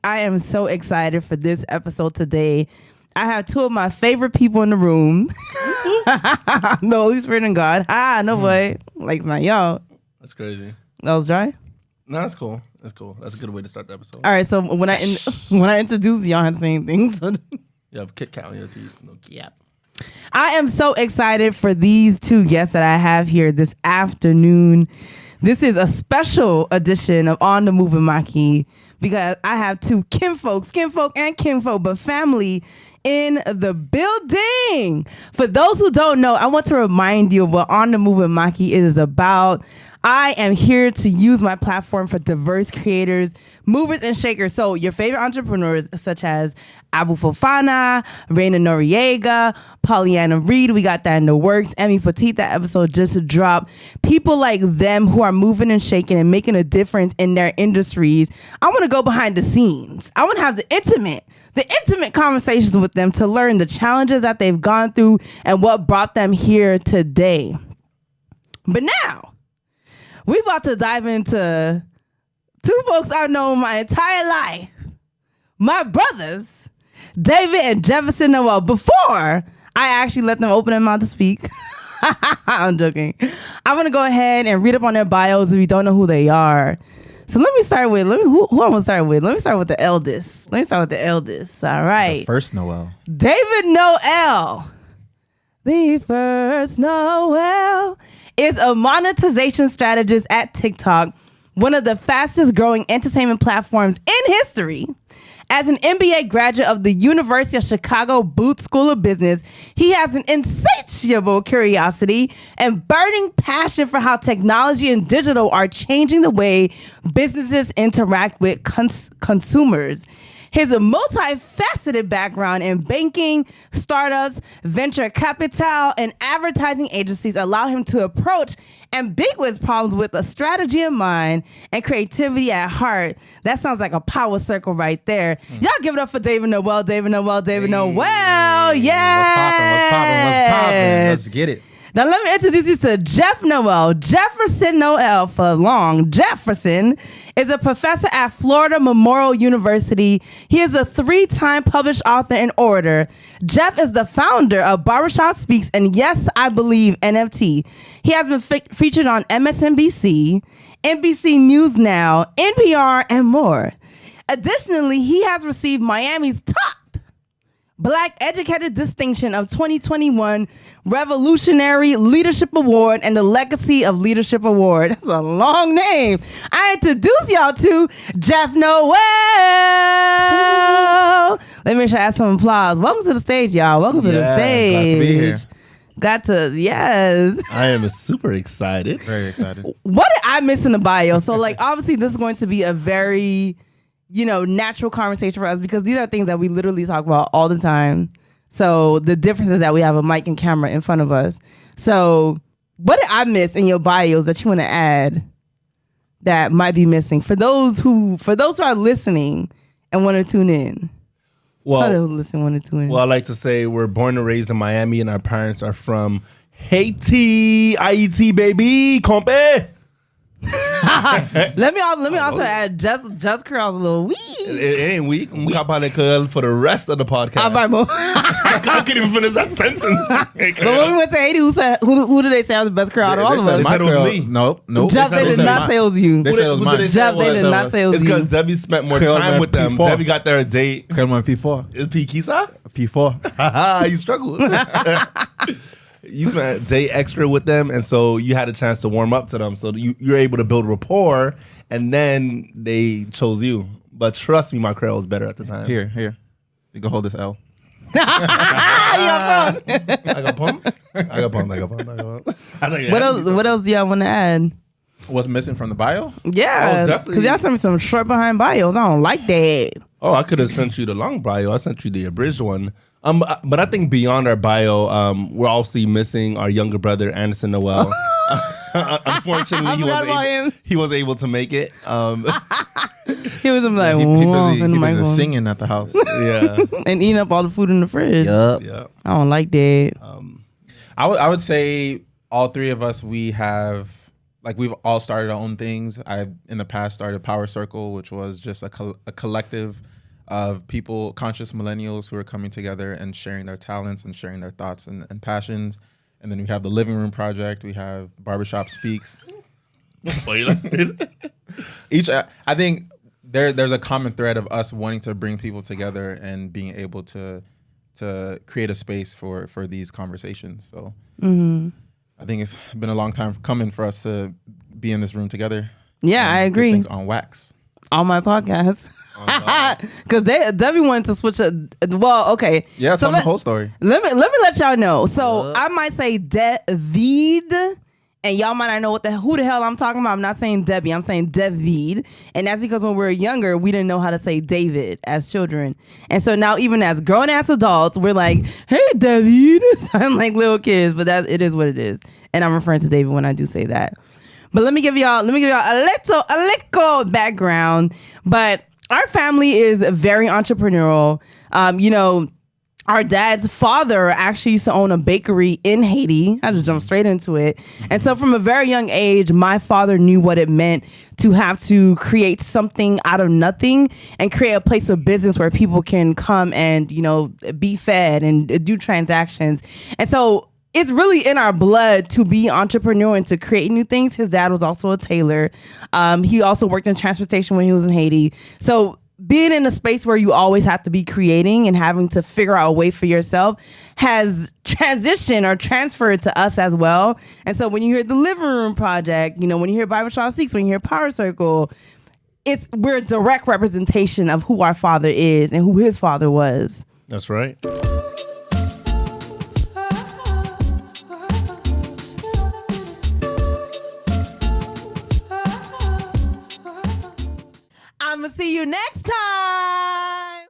I am so excited for this episode today. I have two of my favorite people in the room. The Holy Spirit and God. No way. Like, it's not y'all. That's crazy. That was dry? No, that's cool. That's cool. That's a good way to start the episode. All right, so when I introduce y'all, I have to say anything. So you have Kit Kat on your teeth. No, yeah. I am so excited for these two guests that I have here this afternoon. This is a special edition of On the Move with Maki because I have two kinfolk and kinfolk, but family in the building. For those who don't know, I want to remind you of what On the Move with Maki is about. I am here to use my platform for diverse creators, movers, and shakers. So your favorite entrepreneurs such as Abu Fofana, Raina Noriega, Pollyanna Reed, we got that in the works. Emmy Petit, that episode just dropped. People like them who are moving and shaking and making a difference in their industries. I want to go behind the scenes. I want to have the intimate conversations with them to learn the challenges that they've gone through and what brought them here today. But now, we about to dive into two folks I've known my entire life. My brothers, David and Jefferson Noel. Before I actually let them open their mouth to speak, I'm joking. I'm going to go ahead and read up on their bios if you don't know who they are. So let me start with, who I'm going to start with? Let me start with the eldest. All right. The first Noel. David Noel. The first Noel is a monetization strategist at TikTok, one of the fastest growing entertainment platforms in history. As an MBA graduate of the University of Chicago Booth School of Business, he has an insatiable curiosity and burning passion for how technology and digital are changing the way businesses interact with consumers. His multifaceted background in banking, startups, venture capital, and advertising agencies allow him to approach ambiguous problems with a strategy in mind and creativity at heart. That sounds like a power circle right there. Y'all give it up for David Noel. Hey, yeah. What's poppin'? Let's get it. Now let me introduce you to Jeff Noel. Jefferson Noel for long. Jefferson is a professor at Florida Memorial University. He is a 3-time published author and orator. Jeff is the founder of Barbershop Speaks and Yes, I Believe NFT. He has been featured on MSNBC, NBC News Now, NPR, and more. Additionally, he has received Miami's top Black Educator Distinction of 2021 Revolutionary Leadership Award and the Legacy of Leadership Award. That's a long name. I introduce y'all to Jeff Noel. Let me make sure I have some applause. Welcome to the stage, y'all. Welcome to the stage. Glad to be here. Yes. I am super excited. Very excited. What did I miss in the bio? So, obviously, this is going to be a very natural conversation for us because these are things that we literally talk about all the time. So the difference is that we have a mic and camera in front of us. So what did I miss in your bios that you want to add that might be missing for those who are listening and want to tune in? Well, I like to say we're born and raised in Miami and our parents are from Haiti. IET, baby. Compe. let me also add just Curl's a little weak. It ain't weak. We got about curl for the rest of the podcast. I can't even finish that sentence. But when we went to Haiti, who did they say was the best curl out of all of us? They said it was me. Nope. Jeff, they did not say it was you. They said it was mine. Jeff, they did not say it was you. It's because Debbie spent more time with them. Debbie got there a date. Curl my P4. Is P Kisa? P4. You struggled. You spent a day extra with them, and so you had a chance to warm up to them. So you're able to build rapport, and then they chose you. But trust me, my curl was better at the time. Here. You can hold this L. I got pumped. What else do y'all want to add? What's missing from the bio? Yeah, because y'all sent me some short behind bios. I don't like that. Oh, I could have sent you the long bio. I sent you the abridged one. But I think beyond our bio, we're obviously missing our younger brother, Anderson Noel. Unfortunately, he was able to make it. He was like, he busy singing at the house. Yeah, and eating up all the food in the fridge. Yep. Yeah. I don't like that. I would say all three of us, we've all started our own things. I in the past started Power Circle, which was just a collective of people, conscious millennials who are coming together and sharing their talents and sharing their thoughts and passions. And then we have the Living Room Project. We have Barbershop Speaks. I think there's a common thread of us wanting to bring people together and being able to create a space for these conversations. So I think it's been a long time coming for us to be in this room together. Yeah, I agree. Things on wax. On my podcast. Because Debbie wanted to switch it. Well, okay. Yeah, tell me the whole story. Let me let y'all know. So I might say David, and y'all might not know who the hell I'm talking about. I'm not saying Debbie. I'm saying David, and that's because when we were younger, we didn't know how to say David as children, and so now even as grown ass adults, we're like, "Hey, David," sound like little kids, but it is what it is. And I'm referring to David when I do say that. But let me give y'all a little background. But our family is very entrepreneurial. Our dad's father actually used to own a bakery in Haiti. I just jumped straight into it. And so from a very young age, my father knew what it meant to have to create something out of nothing and create a place of business where people can come and, be fed and do transactions. And so it's really in our blood to be entrepreneur and to create new things. His dad was also a tailor. He also worked in transportation when he was in Haiti. So being in a space where you always have to be creating and having to figure out a way for yourself has transferred to us as well. And so when you hear the Living Room Project, when you hear Barbershop Speaks, when you hear Power Circle, we're a direct representation of who our father is and who his father was. That's right. I'm gonna see you next time.